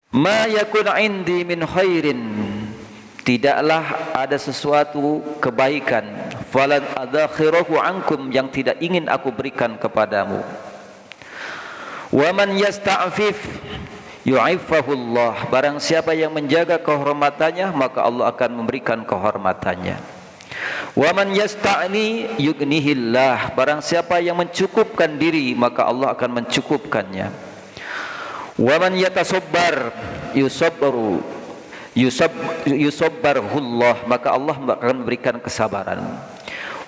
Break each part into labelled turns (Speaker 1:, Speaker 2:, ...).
Speaker 1: Ma yakun indi min khairin, tidaklah ada sesuatu kebaikan, falan adakhirahu ankum, yang tidak ingin aku berikan kepadamu. Wa man yasta'fif yu'iffahu Allah, barang siapa yang menjaga kehormatannya maka Allah akan memberikan kehormatannya. Wa man yasta'ni yughnihillah, barang siapa yang mencukupkan diri maka Allah akan mencukupkannya. Wa man yatasabbar yusabbarhullah, maka Allah akan memberikan kesabaran.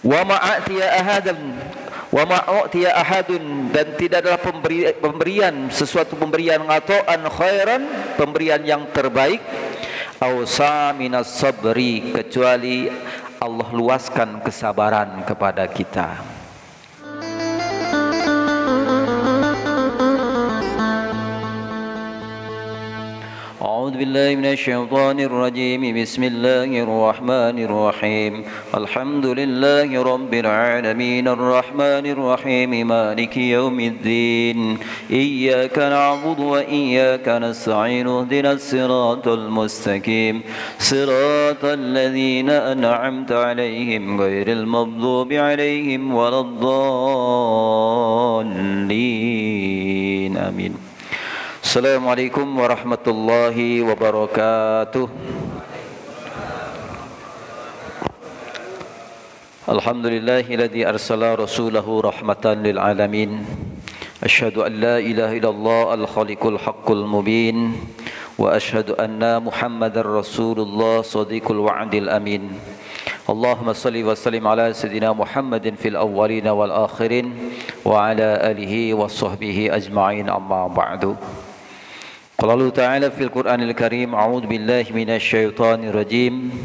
Speaker 1: Wa ma'atiya ahadun, dan tidak adalah pemberian sesuatu pemberian atauan khairan, pemberian yang terbaik, awsa minas sabri, kecuali Allah luaskan kesabaran kepada kita. أعوذ بالله من الشيطان الرجيم بسم الله الرحمن الرحيم الحمد لله رب العالمين الرحمن الرحيم مالك يوم الدين إياك نعبد وإياك نستعين اهدنا الصراط المستقيم صراط الذين أنعمت عليهم غير المغضوب عليهم ولا الضالين آمين. Assalamualaikum warahmatullahi wabarakatuh. Alhamdulillahilladzi arsala rasulahu rahmatan lil alamin. Asyhadu an la ilaha illallah al-khaliqul haqqul mubin wa asyhadu anna Muhammadar rasulullah shadiqul wa'dil amin. Allahumma salli wa sallim ala sayyidina Muhammadin fil awwalin wal akhirin wa ala alihi wa sahbihi ajma'in, amma ba'du. Qala Allah Ta'ala fil Qur'anil Karim, a'udzu billahi minasy syaithanir rajim.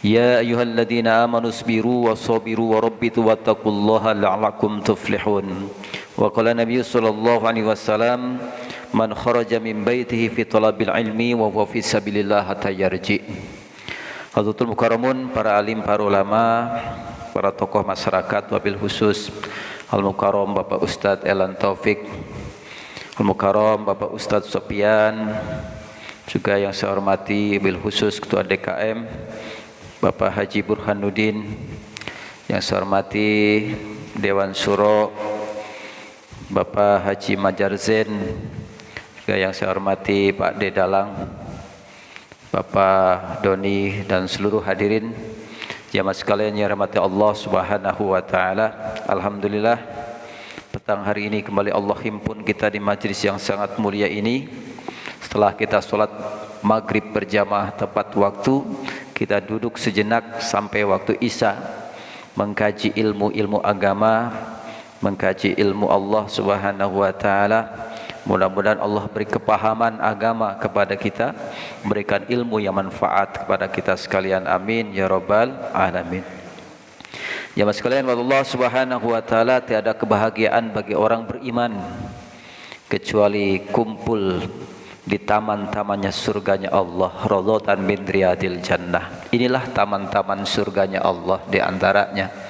Speaker 1: Ya ayyuhalladzina amanu sabiru wasabiru warabbitu wattaqullaha la'allakum tuflihun. Wa qala Nabi sallallahu alaihi wasallam, man kharaja min baitihi fi talabil ilmi wa huwa fi sabilillah hatta yarji. Hadratul Mukarramun, para alim, para ulama, para tokoh masyarakat, wabil khusus Al-Mukarram Bapak Ustadz Elan Taufik, Al-Mukarram Bapak Ustadz Sopian, juga yang saya hormati bil khusus Ketua DKM Bapak Haji Burhanuddin, yang saya hormati Dewan Syuro Bapak Haji Majar Zain, juga yang saya hormati Pak Dedalang, Bapak Doni, dan seluruh hadirin jamaah sekalian yang dirahmati Allah Subhanahu wa taala. Alhamdulillah, petang hari ini kembali Allah himpun kita di majlis yang sangat mulia ini. Setelah kita sholat maghrib berjamaah tepat waktu, kita duduk sejenak sampai waktu isya, mengkaji ilmu-ilmu agama, mengkaji ilmu Allah Subhanahu wa taala. Mudah-mudahan Allah beri kepahaman agama kepada kita, memberikan ilmu yang manfaat kepada kita sekalian. Amin ya rabbal alamin. Jamaah sekalian, Allah Subhanahu wa taala, tiada kebahagiaan bagi orang beriman kecuali kumpul di taman-tamannya surganya Allah, radhatan min riyadil jannah. Inilah taman-taman surganya Allah, di antaranya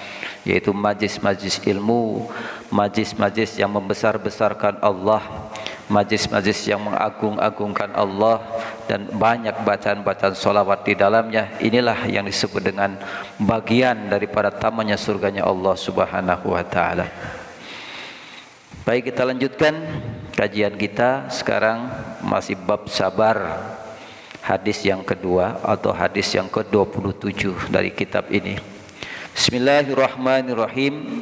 Speaker 1: yaitu majlis-majlis ilmu, majlis-majlis yang membesar-besarkan Allah, majlis-majlis yang mengagung-agungkan Allah, dan banyak bacaan-bacaan sholawat di dalamnya. Inilah yang disebut dengan bagian daripada tamannya surganya Allah Subhanahu wa taala. Baik, kita lanjutkan kajian kita. Sekarang masih bab sabar, hadis yang kedua atau hadis yang ke-27 dari kitab ini. Bismillahirrahmanirrahim.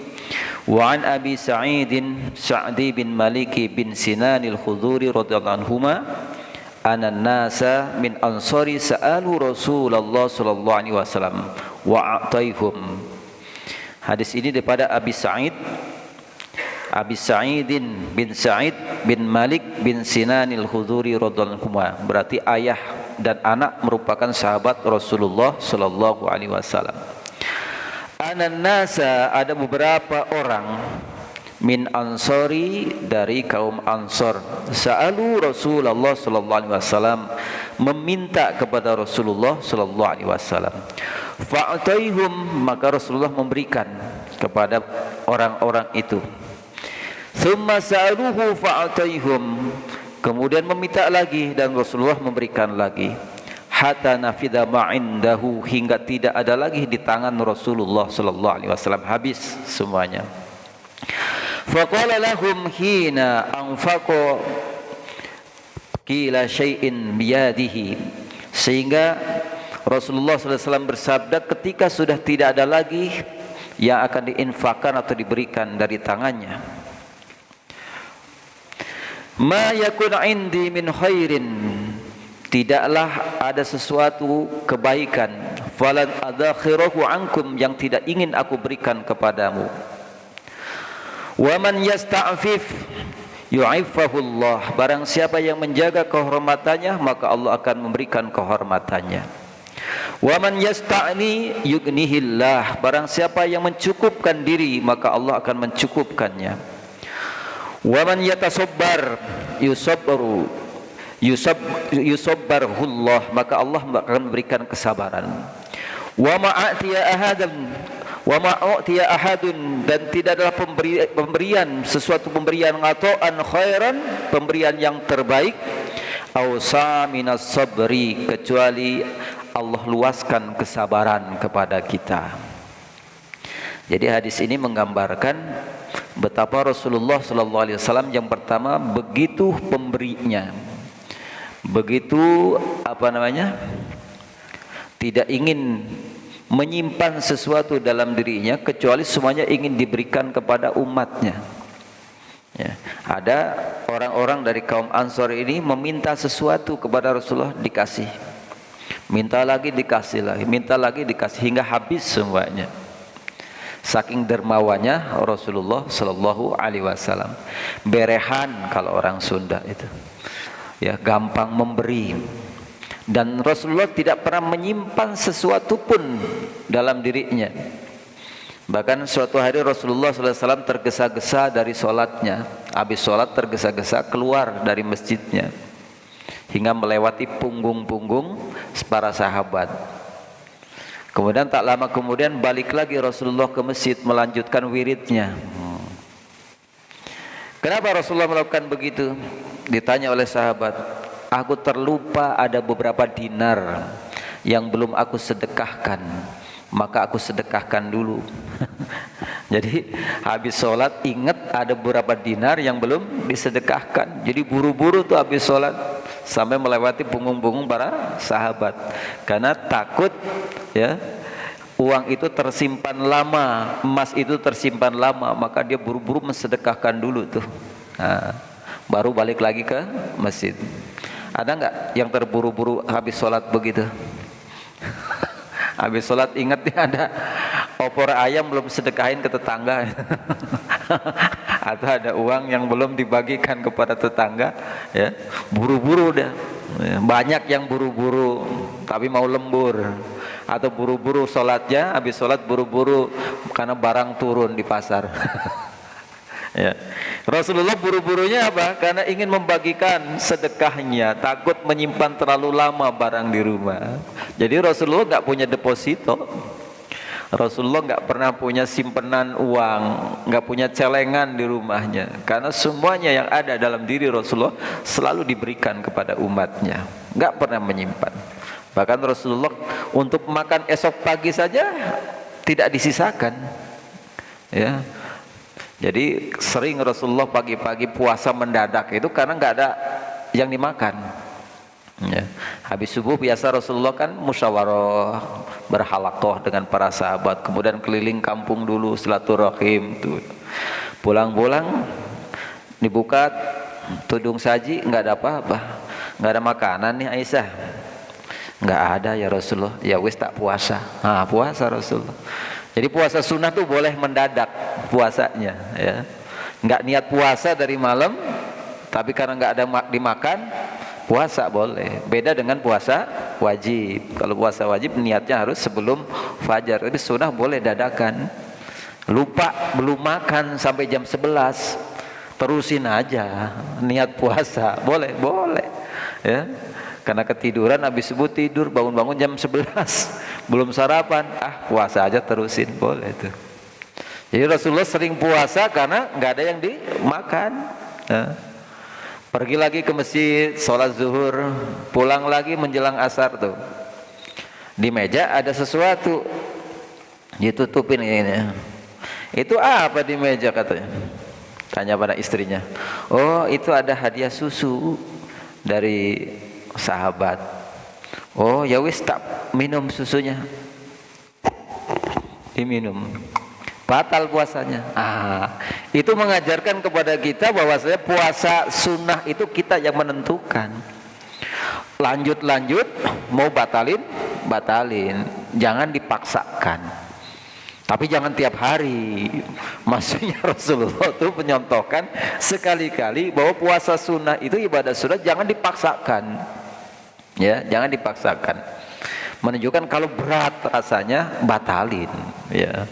Speaker 1: Wa an Abi Sa'idin Sa'di bin Maliki bin Sinanil Khudhuri radhiyallahu anhuma anna nasa min ansari sa'alu Rasulullah sallallahu alaihi wasallam wa a'taihum. Hadis ini daripada Abi Sa'idin bin Sa'id bin Malik bin Sinanil Khudhuri radhiyallahu anhuma, berarti ayah dan anak merupakan sahabat Rasulullah sallallahu alaihi wasallam. Anan nasa, ada beberapa orang, min ansori, dari kaum Ansor, sa'alu Rasulullah sallallahu alaihi wasallam, meminta kepada Rasulullah sallallahu alaihi wasallam. Fa'ataihum, maka Rasulullah memberikan kepada orang-orang itu. Thumma sa'aluhu fa'ataihum, Kemudian meminta lagi dan Rasulullah memberikan lagi. Hatta nafida ma'indahu, hingga tidak ada lagi di tangan Rasulullah sallallahu alaihi wasallam, habis semuanya. Faqala lahum hina anfaqa qila syai'in biyadihi, sehingga Rasulullah sallallahu alaihi wasallam bersabda ketika sudah tidak ada lagi yang akan diinfakkan atau diberikan dari tangannya. Ma yakun indi min khairin, tidaklah ada sesuatu kebaikan, falan adakhirahu ankum, yang tidak ingin aku berikan kepadamu. Wa man yasta'fif yu'iffahu Allah, barang siapa yang menjaga kehormatannya maka Allah akan memberikan kehormatannya. Wa man yasta'ni yughnihillah, barang siapa yang mencukupkan diri maka Allah akan mencukupkannya. Wa man yatasabbar yusabbarhullah, maka Allah akan memberikan kesabaran. Wa ma'atiya ahadun, dan tidak adalah pemberian sesuatu pemberian ata'an khairan, pemberian yang terbaik, awsa minas sabri, kecuali Allah luaskan kesabaran kepada kita. Jadi hadis ini menggambarkan betapa Rasulullah sallallahu alaihi wasallam yang pertama begitu pemberinya, begitu tidak ingin menyimpan sesuatu dalam dirinya kecuali semuanya ingin diberikan kepada umatnya. Ya, ada orang-orang dari kaum Ansor ini meminta sesuatu kepada Rasulullah, dikasih, minta lagi dikasih lagi, minta lagi dikasih, hingga habis semuanya. Saking dermawannya Rasulullah sallallahu alaihi wasallam. Berehan kalau orang Sunda itu, ya, gampang memberi. Dan Rasulullah tidak pernah menyimpan sesuatu pun dalam dirinya. Bahkan suatu hari Rasulullah sallallahu alaihi wasallam tergesa-gesa dari sholatnya, habis sholat tergesa-gesa keluar dari masjidnya, hingga melewati punggung-punggung para sahabat. Kemudian tak lama kemudian balik lagi Rasulullah ke masjid melanjutkan wiridnya. Kenapa Rasulullah melakukan begitu? Ditanya oleh sahabat, aku terlupa ada beberapa dinar yang belum aku sedekahkan, maka aku sedekahkan dulu. Jadi habis sholat ingat ada beberapa dinar yang belum disedekahkan, jadi buru-buru tuh habis sholat sampai melewati punggung-punggung para sahabat, karena takut, ya, uang itu tersimpan lama, emas itu tersimpan lama, maka dia buru-buru mensedekahkan dulu tuh. Nah, baru balik lagi ke masjid. Ada nggak yang terburu-buru habis sholat begitu? Habis sholat ingat ada opor ayam belum sedekahin ke tetangga, atau ada uang yang belum dibagikan kepada tetangga, ya, buru-buru dah. Banyak yang buru-buru tapi mau lembur, atau buru-buru sholatnya, habis sholat buru-buru karena barang turun di pasar. Ya. Rasulullah buru-burunya apa? Karena ingin membagikan sedekahnya, takut menyimpan terlalu lama barang di rumah. Jadi Rasulullah nggak punya deposito, Rasulullah nggak pernah punya simpenan uang, nggak punya celengan di rumahnya, karena semuanya yang ada dalam diri Rasulullah selalu diberikan kepada umatnya, nggak pernah menyimpan. Bahkan Rasulullah untuk makan esok pagi saja tidak disisakan, ya. Jadi sering Rasulullah pagi-pagi puasa mendadak itu karena nggak ada yang dimakan. Ya. Habis subuh biasa Rasulullah kan musyawarah berhalaqah dengan para sahabat, kemudian keliling kampung dulu silaturahim tuh. Pulang-pulang dibuka tudung saji, nggak ada apa-apa, nggak ada makanan nih Aisyah. Nggak ada ya Rasulullah. Ya wis tak puasa. Nah, puasa Rasulullah. Jadi puasa sunnah tuh boleh mendadak puasanya, ya. Nggak niat puasa dari malam, tapi karena nggak ada dimakan, puasa boleh. Beda dengan puasa wajib. Kalau puasa wajib niatnya harus sebelum fajar. Tapi sunnah boleh dadakan. Lupa belum makan sampai jam 11, terusin aja niat puasa, boleh, ya. Karena ketiduran habis subuh tidur, bangun-bangun jam 11 belum sarapan, puasa aja terusin, boleh itu. Jadi Rasulullah sering puasa karena nggak ada yang dimakan. Pergi lagi ke masjid, sholat zuhur, pulang lagi menjelang asar tuh. Di meja ada sesuatu, ditutupin ini. Itu apa di meja katanya? Tanya pada istrinya. Oh, itu ada hadiah susu dari sahabat. Oh, ya wis, tak minum susunya. Diminum. Batal puasanya. Itu mengajarkan kepada kita bahwasanya puasa sunnah itu kita yang menentukan. Lanjut mau batalin, jangan dipaksakan. Tapi jangan tiap hari. Maksudnya Rasulullah itu menyontohkan sekali-kali bahwa puasa sunnah itu ibadah sunnah, jangan dipaksakan. Ya, jangan dipaksakan. Menunjukkan kalau berat rasanya batalin. Ya.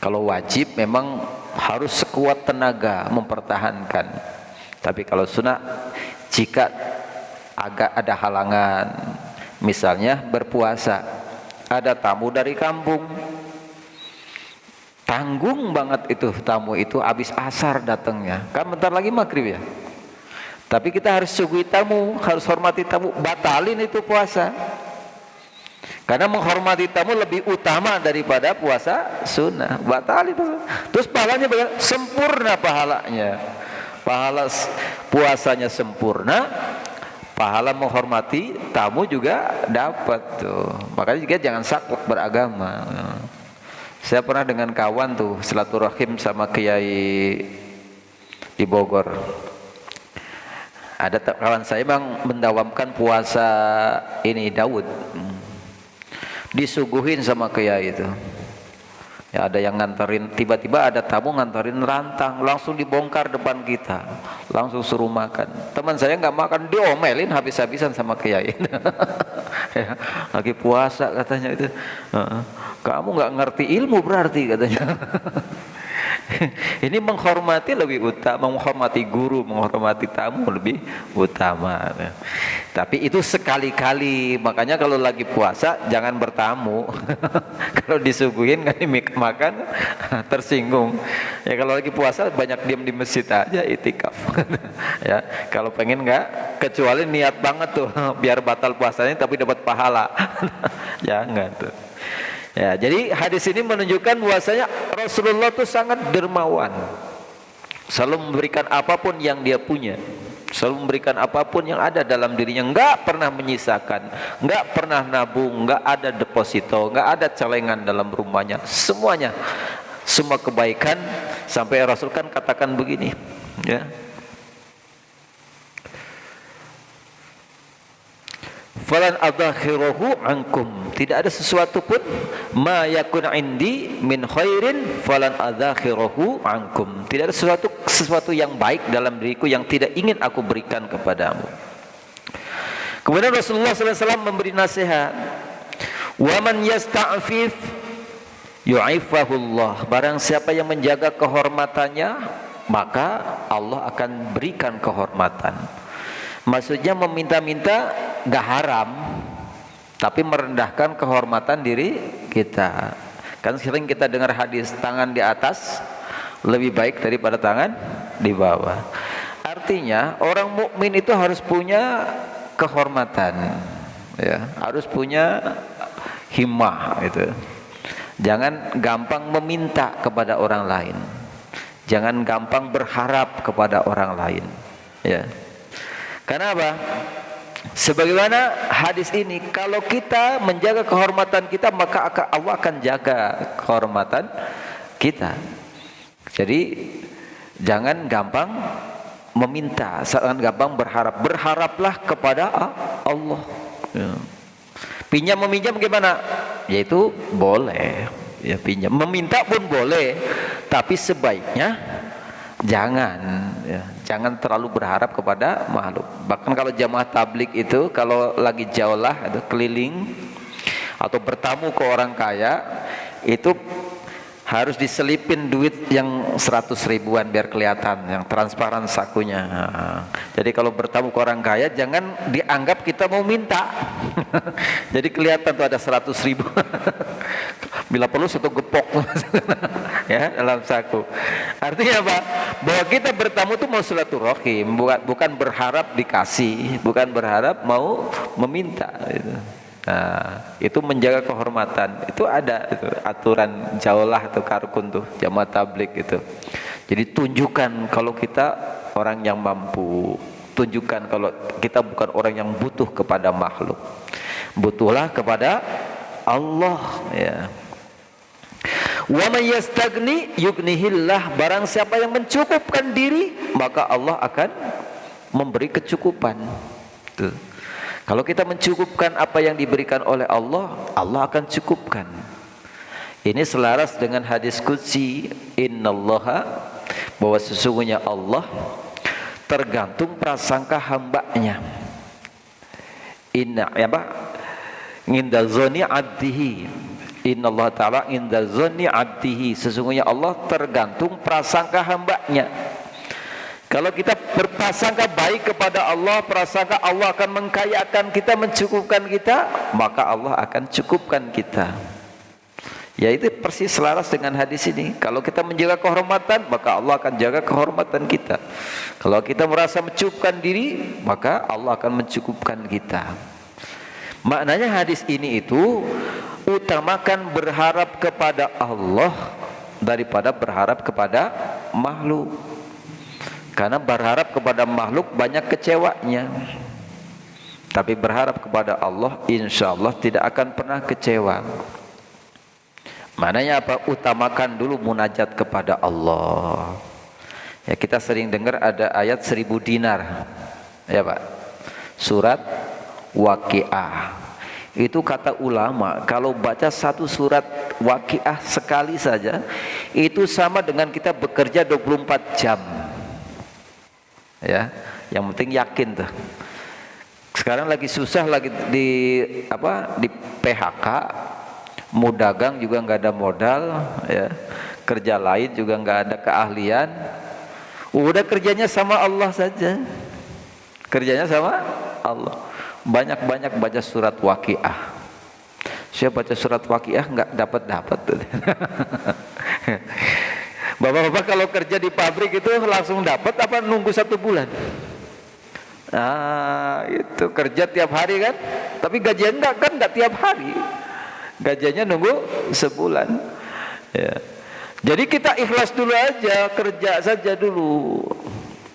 Speaker 1: Kalau wajib memang harus sekuat tenaga mempertahankan. Tapi kalau sunnah, jika agak ada halangan, misalnya berpuasa, ada tamu dari kampung, tanggung banget itu tamu itu, habis asar datangnya, kan bentar lagi maghrib ya. Tapi kita harus sugui tamu, harus hormati tamu, batalin itu puasa. Karena menghormati tamu lebih utama daripada puasa sunnah. Batalin itu. Terus pahalanya sempurna pahalanya. Pahala puasanya sempurna, pahala menghormati tamu juga dapat tuh. Makanya juga jangan saklek beragama. Saya pernah dengan kawan tuh silaturahim sama kiai di Bogor. Ada kawan saya memang mendawamkan puasa ini Daud. Disuguhin sama kiai itu. Ya, ada yang nganterin, tiba-tiba ada tamu nganterin rantang, langsung dibongkar depan kita, langsung suruh makan. Teman saya nggak makan, diomelin habis-habisan sama kiai. Ya, lagi puasa katanya itu. Kamu nggak ngerti ilmu berarti katanya. Ini menghormati lebih utama, menghormati guru, menghormati tamu lebih utama. Tapi itu sekali-kali, makanya kalau lagi puasa jangan bertamu. Kalau disuguhin kan makan tersinggung. Ya kalau lagi puasa banyak diam di masjid aja, itikaf. Ya kalau pengen nggak, kecuali niat banget tuh biar batal puasanya tapi dapat pahala. Jangan tuh. Ya, jadi hadis ini menunjukkan bahwasanya Rasulullah itu sangat dermawan, selalu memberikan apapun yang dia punya, selalu memberikan apapun yang ada dalam dirinya, enggak pernah menyisakan, enggak pernah nabung, enggak ada deposito, enggak ada celengan dalam rumahnya, semuanya, semua kebaikan. Sampai Rasul kan katakan begini, ya, falan adakhiruhu ankum, tidak ada sesuatu pun ma yakun indi min khairin falan adakhiruhu ankum, tidak ada sesuatu yang baik dalam diriku yang tidak ingin aku berikan kepadamu. Kemudian Rasulullah SAW memberi nasihat, wa man yasta'fif yu'ifahullah, barang siapa yang menjaga kehormatannya maka Allah akan berikan kehormatan. Maksudnya meminta-minta gak haram, tapi merendahkan kehormatan diri kita. Kan sering kita dengar hadis tangan di atas lebih baik daripada tangan di bawah. Artinya orang mukmin itu harus punya kehormatan, ya, harus punya himmah itu. Jangan gampang meminta kepada orang lain, jangan gampang berharap kepada orang lain, ya. Karena apa? Sebagaimana hadis ini, kalau kita menjaga kehormatan kita, maka Allah akan jaga kehormatan kita. Jadi jangan gampang meminta, jangan gampang berharap. Berharaplah kepada Allah. Ya. Pinjam meminjam gimana? Yaitu boleh, ya, pinjam. Meminta pun boleh, tapi sebaiknya jangan, ya, jangan terlalu berharap kepada makhluk. Bahkan kalau jamaah tablik itu kalau lagi jaulah atau keliling atau bertamu ke orang kaya, itu harus diselipin duit yang 100 ribuan biar kelihatan, yang transparan sakunya. Jadi kalau bertamu ke orang kaya jangan dianggap kita mau minta. Jadi kelihatan tuh ada 100 ribu. Bila perlu satu gepok. ya, dalam saku. Artinya apa? Bahwa kita bertamu itu mau silaturahim, bukan berharap dikasih, bukan berharap mau meminta gitu. Nah, itu menjaga kehormatan. Itu ada itu, aturan jaulah atau karkun tuh, jamaah tablik itu. Jadi tunjukkan kalau kita orang yang mampu, tunjukkan kalau kita bukan orang yang butuh kepada makhluk. Butuhlah kepada Allah, ya. Wa may yastagni yughnihillah, barang siapa yang mencukupkan diri, maka Allah akan memberi kecukupan. Tuh. Kalau kita mencukupkan apa yang diberikan oleh Allah, Allah akan cukupkan. Ini selaras dengan hadis qudsi, innallaha, bahwa sesungguhnya Allah tergantung prasangka hambanya. Inna, ya Pak, inda zoni abdihi, innallaha ta'ala inda zoni abdihi, sesungguhnya Allah tergantung prasangka hambanya. Kalau kita berprasangka baik kepada Allah, prasangka Allah akan mengkayakan kita, mencukupkan kita, maka Allah akan cukupkan kita. Ya, itu persis selaras dengan hadis ini. Kalau kita menjaga kehormatan, maka Allah akan jaga kehormatan kita. Kalau kita merasa mencukupkan diri, maka Allah akan mencukupkan kita. Maknanya hadis ini itu utamakan berharap kepada Allah daripada berharap kepada makhluk. Karena berharap kepada makhluk banyak kecewanya. Tapi berharap kepada Allah, insya Allah tidak akan pernah kecewa. Maknanya apa? Utamakan dulu munajat kepada Allah. Ya, kita sering dengar ada ayat 1000 dinar. Ya Pak. Surat Waqiah. Itu kata ulama, kalau baca satu surat Waqiah sekali saja, itu sama dengan kita bekerja 24 jam. Ya, yang penting yakin tuh. Sekarang lagi susah, lagi di PHK, mau dagang juga nggak ada modal, ya, kerja lain juga nggak ada keahlian, udah kerjanya sama Allah saja, kerjanya sama Allah. Banyak-banyak baca surat Waqiah. Saya baca surat Waqiah nggak dapat tuh. Bapak-bapak kalau kerja di pabrik itu langsung dapat apa nunggu 1 bulan? Nah, itu kerja tiap hari kan, tapi gajinya enggak tiap hari, gajinya nunggu sebulan. Ya. Jadi kita ikhlas dulu aja, kerja saja dulu.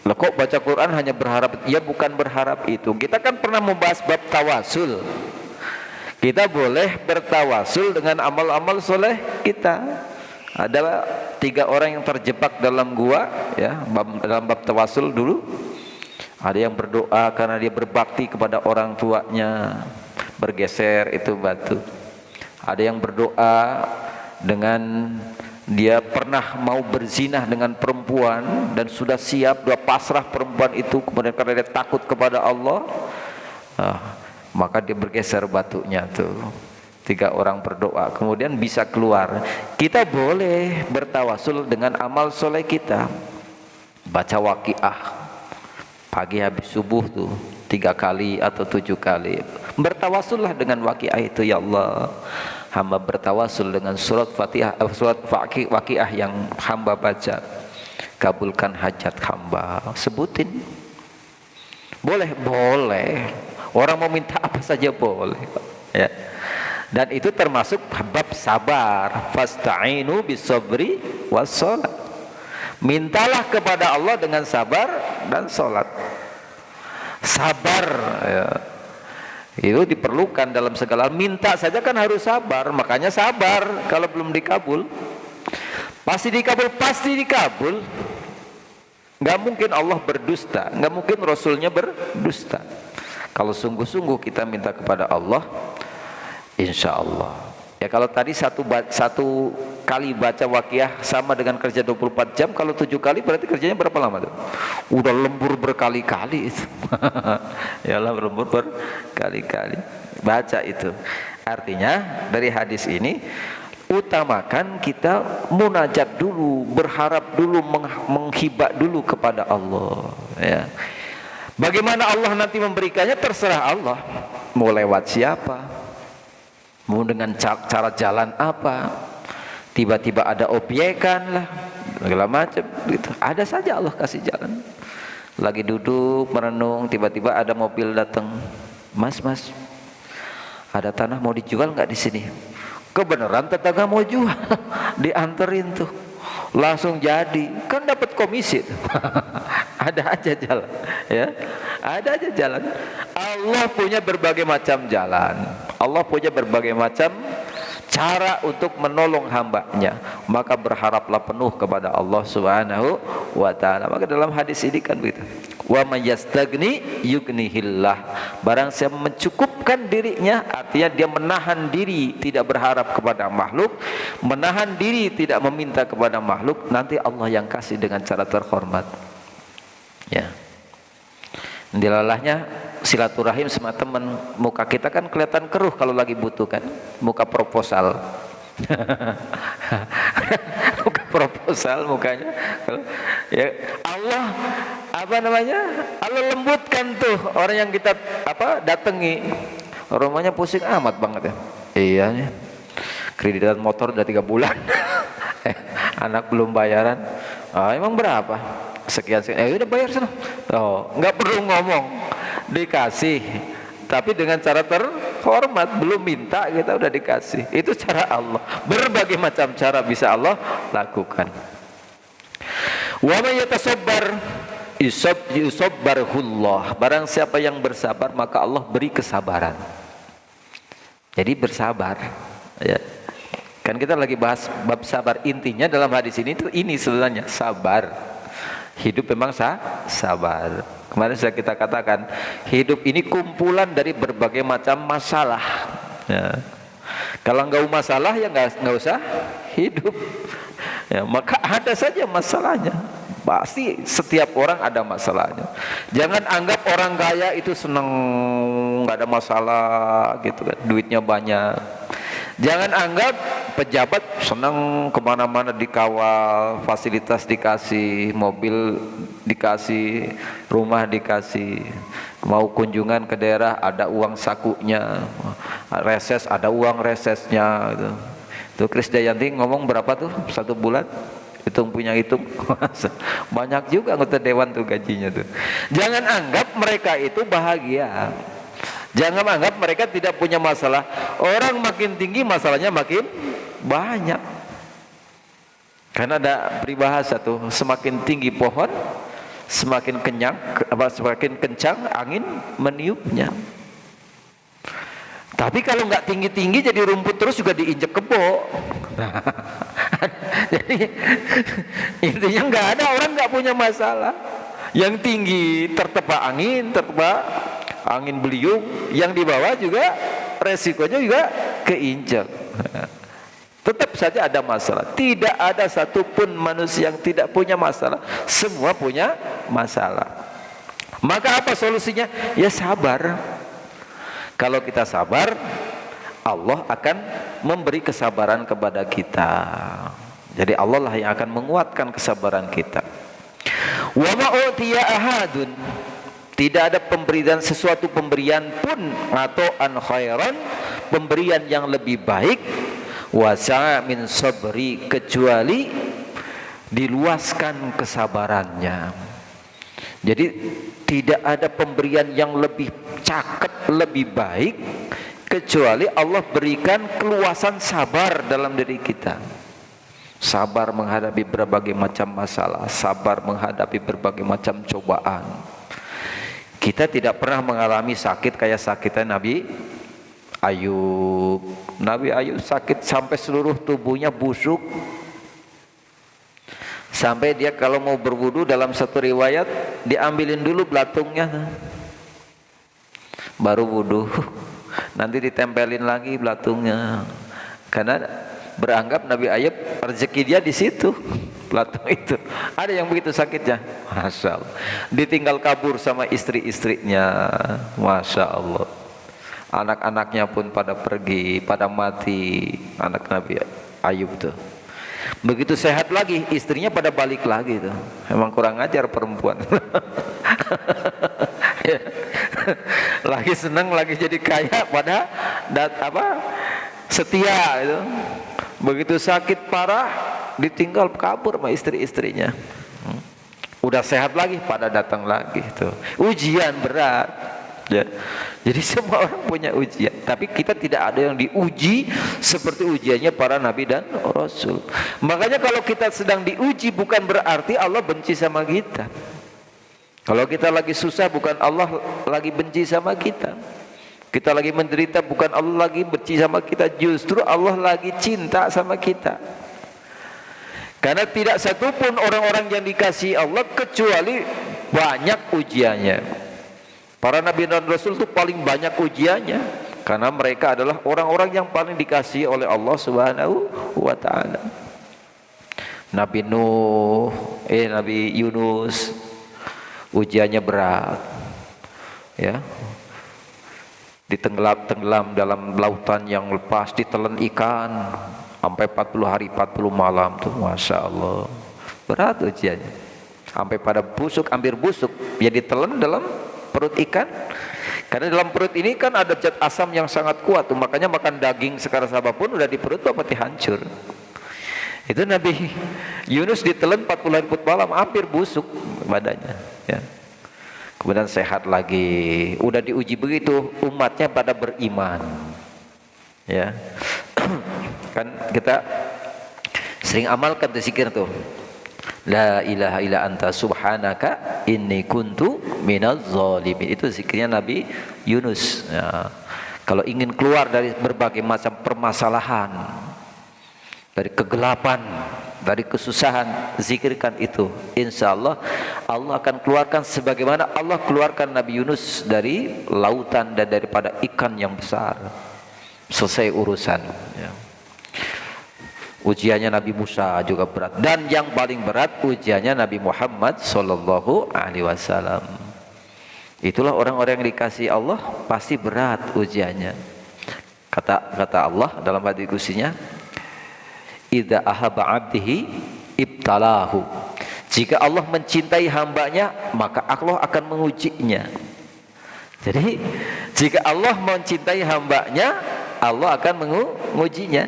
Speaker 1: Lah kok baca Quran hanya berharap? Ya bukan berharap itu. Kita kan pernah membahas bab tawasul. Kita boleh bertawasul dengan amal-amal soleh kita. Ada 3 orang yang terjebak dalam gua, ya, dalam bab tawasul dulu. Ada yang berdoa karena dia berbakti kepada orang tuanya, bergeser itu batu. Ada yang berdoa dengan dia pernah mau berzinah dengan perempuan dan sudah siap, sudah pasrah perempuan itu, kemudian karena dia takut kepada Allah, maka dia bergeser batunya tuh. 3 orang berdoa, kemudian bisa keluar. Kita boleh bertawasul dengan amal soleh kita. Baca Waqiah pagi habis subuh tuh 3 kali atau 7 kali. Bertawasullah dengan Waqiah itu. Ya Allah, hamba bertawasul dengan surat Fatihah, surat Waqiah yang hamba baca. Kabulkan hajat hamba. Sebutin. Boleh. Orang mau minta apa saja boleh. Ya. Dan itu termasuk bab sabar. Fasta'inu bisabri wassalat. Mintalah kepada Allah dengan sabar dan salat. Sabar, ya, itu diperlukan dalam segala. Minta saja kan harus sabar. Makanya sabar. Kalau belum dikabul, pasti dikabul. Gak mungkin Allah berdusta, gak mungkin Rasulnya berdusta. Kalau sungguh-sungguh kita minta kepada Allah, insya Allah. Ya kalau tadi satu kali baca Waqiah sama dengan kerja 24 jam, kalau 7 kali berarti kerjanya berapa lama tuh? Udah lembur berkali-kali itu. Ya Allah, lembur berkali-kali baca itu. Artinya dari hadis ini, utamakan kita munajat dulu, berharap dulu, menghibah dulu kepada Allah, ya. Bagaimana Allah nanti memberikannya terserah Allah. Mau lewat siapa, mau dengan cara jalan apa, tiba-tiba ada obyekan lah, segala macam gitu. Ada saja Allah kasih jalan. Lagi duduk merenung, tiba-tiba ada mobil datang. Mas, ada tanah mau dijual nggak di sini? Kebenaran tetangga mau jual, dianterin tuh, langsung jadi, kan dapat komisi tuh. Ada aja jalan, ya, ada aja jalan. Allah punya berbagai macam jalan. Allah punya berbagai macam cara untuk menolong hambanya. Maka berharaplah penuh kepada Allah Subhanahu wa ta'ala. Maka dalam hadis ini kan begitu, wa may yastagni yughnihillah. Barang siapa mencukupkan dirinya, artinya dia menahan diri tidak berharap kepada makhluk, menahan diri tidak meminta kepada makhluk, nanti Allah yang kasih dengan cara terhormat. Ya, dilalahnya silaturahim sama teman. Muka kita kan kelihatan keruh kalau lagi butuh kan, muka proposal. Muka proposal mukanya. Ya, Allah Allah lembutkan tuh orang yang kita datangi. Rumahnya pusing amat banget ya. Iya nih. Kreditan motor udah 3 bulan. Anak belum bayaran. Emang berapa? Sekian. Udah bayar sana. Oh, nggak perlu ngomong, dikasih. Tapi dengan cara terhormat, belum minta kita udah dikasih. Itu cara Allah. Berbagai macam cara bisa Allah lakukan. Wa may yatasabbar yusabbarhullah. Barang siapa yang bersabar, maka Allah beri kesabaran. Jadi bersabar, ya. Kan kita lagi bahas bab sabar. Intinya dalam hadis ini itu ini sebenarnya sabar. Hidup memang sabar. Kemarin sudah kita katakan, hidup ini kumpulan dari berbagai macam masalah. Ya. Kalau nggak masalah ya nggak usah hidup. Ya, maka ada saja masalahnya. Pasti setiap orang ada masalahnya. Jangan anggap orang kaya itu senang, nggak ada masalah gitu kan, duitnya banyak. Jangan anggap pejabat senang kemana-mana dikawal, fasilitas dikasih, mobil dikasih, rumah dikasih, mau kunjungan ke daerah ada uang sakunya, reses ada uang resesnya gitu. Tuh Krisdayanti ngomong berapa tuh 1 bulan? Hitung banyak juga anggota dewan tuh gajinya tuh. Jangan anggap mereka itu bahagia. Jangan anggap mereka tidak punya masalah. Orang makin tinggi masalahnya makin banyak. Karena ada peribahasa tuh, semakin tinggi pohon, semakin kencang angin meniupnya. Tapi kalau nggak tinggi-tinggi jadi rumput terus juga diinjek kebo. Jadi intinya nggak ada orang nggak punya masalah. Yang tinggi tertebak angin beliung, yang di bawah juga resikonya juga keinjak. Tetap saja ada masalah. Tidak ada satupun manusia yang tidak punya masalah. Semua punya masalah. Maka apa solusinya? Ya sabar. Kalau kita sabar, Allah akan memberi kesabaran kepada kita. Jadi Allah lah yang akan menguatkan kesabaran kita. Wa ma utiya ahadun, tidak ada pemberian sesuatu pemberian pun atau an khairan, pemberian yang lebih baik, wasa min sabri, kecuali diluaskan kesabarannya. Jadi tidak ada pemberian yang lebih cakep, lebih baik, kecuali Allah berikan keluasan sabar dalam diri kita. Sabar menghadapi berbagai macam masalah, sabar menghadapi berbagai macam cobaan. Kita tidak pernah mengalami sakit kayak sakitnya Nabi Ayub. Nabi Ayub sakit sampai seluruh tubuhnya busuk, sampai dia kalau mau berwudu dalam satu riwayat diambilin dulu belatungnya baru wudu, nanti ditempelin lagi belatungnya, karena beranggap Nabi Ayub rezeki dia di situ, belatung itu. Ada yang begitu sakitnya, masya Allah, ditinggal kabur sama istri-istrinya, masya Allah, anak-anaknya pun pada pergi, pada mati, anak Nabi Ayub tuh. Begitu sehat lagi, istrinya pada balik lagi tuh. Emang kurang ajar perempuan. Lagi senang, lagi jadi kaya, pada setia itu. Begitu sakit parah, ditinggal kabur sama istri-istrinya. Udah sehat lagi, pada datang lagi. Tuh. Ujian berat. Ya. Jadi semua orang punya ujian. Tapi kita tidak ada yang diuji seperti ujiannya para nabi dan rasul. Makanya kalau kita sedang diuji, bukan berarti Allah benci sama kita. Kalau kita lagi susah, bukan Allah lagi benci sama kita. Kita lagi menderita, bukan Allah lagi benci sama kita. Justru Allah lagi cinta sama kita. Karena tidak satupun orang-orang yang dikasihi Allah kecuali banyak ujiannya. Para nabi dan rasul itu paling banyak ujiannya, karena mereka adalah orang-orang yang paling dikasihi oleh Allah Subhanahu wa taala. Nabi Nuh, Nabi Yunus, ujiannya berat. Ya. Ditenggelam dalam lautan yang lepas, ditelan ikan sampai 40 hari 40 malam tuh, Masya Allah, berat ujiannya. Sampai pada busuk, hampir busuk, ya ditelan dalam perut ikan. Karena dalam perut ini kan ada zat asam yang sangat kuat tuh, makanya makan daging sekeras apapun udah di perut tuh pasti hancur. Itu Nabi Yunus ditelan 40 hari 40 malam, hampir busuk badannya, ya. Kemudian sehat lagi. Udah diuji begitu, umatnya pada beriman, ya. Kan kita sering amalkan zikir tuh, la ilaha illa anta subhanaka inni kuntu minaz zalimin. Itu zikirnya Nabi Yunus, ya. Kalau ingin keluar dari berbagai macam permasalahan, dari kegelapan, dari kesusahan, zikirkan itu. Insya Allah Allah akan keluarkan sebagaimana Allah keluarkan Nabi Yunus dari lautan dan daripada ikan yang besar. Selesai urusan, ya. Ujiannya Nabi Musa juga berat, dan yang paling berat ujiannya Nabi Muhammad sallallahu alaihi wasallam. Itulah orang-orang yang dikasihi Allah, pasti berat ujiannya. Kata Allah dalam hadis qudsinya, idza ahaba 'abdihi ibtalahu. Jika Allah mencintai hambanya, maka Allah akan mengujinya. Jadi jika Allah mencintai hambanya, Allah akan mengujinya.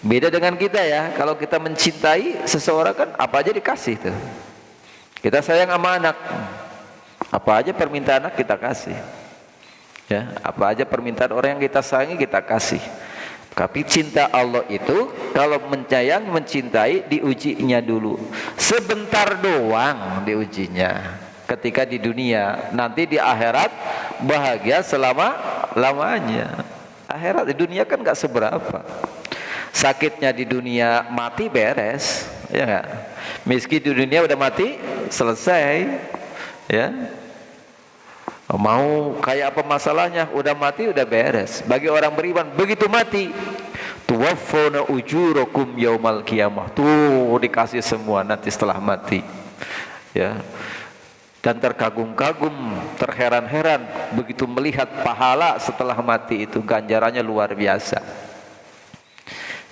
Speaker 1: Beda dengan kita, ya. Kalau kita mencintai seseorang kan apa aja dikasih tuh. Kita sayang sama anak, apa aja permintaan anak kita kasih, ya. Apa aja permintaan orang yang kita sayangi kita kasih. Tapi cinta Allah itu kalau mencintai diujinya dulu. Sebentar doang diujinya ketika di dunia. Nanti di akhirat bahagia selama-lamanya. Akhirat di dunia kan gak seberapa. Sakitnya di dunia mati beres, ya enggak? Miskin di dunia udah mati selesai, ya. Mau kayak apa masalahnya, udah mati udah beres. Bagi orang beriman begitu mati, tuwaffawna ujurakum yaumal qiyamah. Tuh dikasih semua nanti setelah mati, ya. Dan terkagum-kagum, terheran-heran begitu melihat pahala setelah mati itu, ganjarannya luar biasa.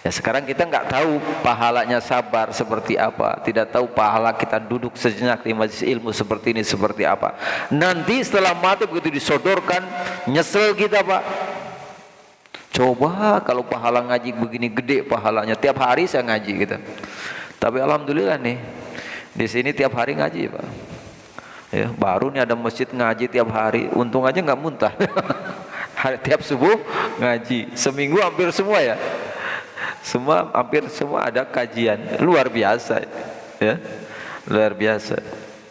Speaker 1: Ya, sekarang kita nggak tahu pahalanya sabar seperti apa, tidak tahu pahala kita duduk sejenak di majelis ilmu seperti ini seperti apa. Nanti setelah mati begitu disodorkan, nyesel kita, Pak. Coba kalau pahala ngaji begini gede pahalanya, tiap hari saya ngaji gitu. Tapi alhamdulillah nih, di sini tiap hari ngaji, Pak. Ya, baru nih ada masjid ngaji tiap hari, untung aja nggak muntah. Tiap subuh ngaji, seminggu hampir semua, ya. Hampir semua ada kajian, luar biasa, ya, luar biasa.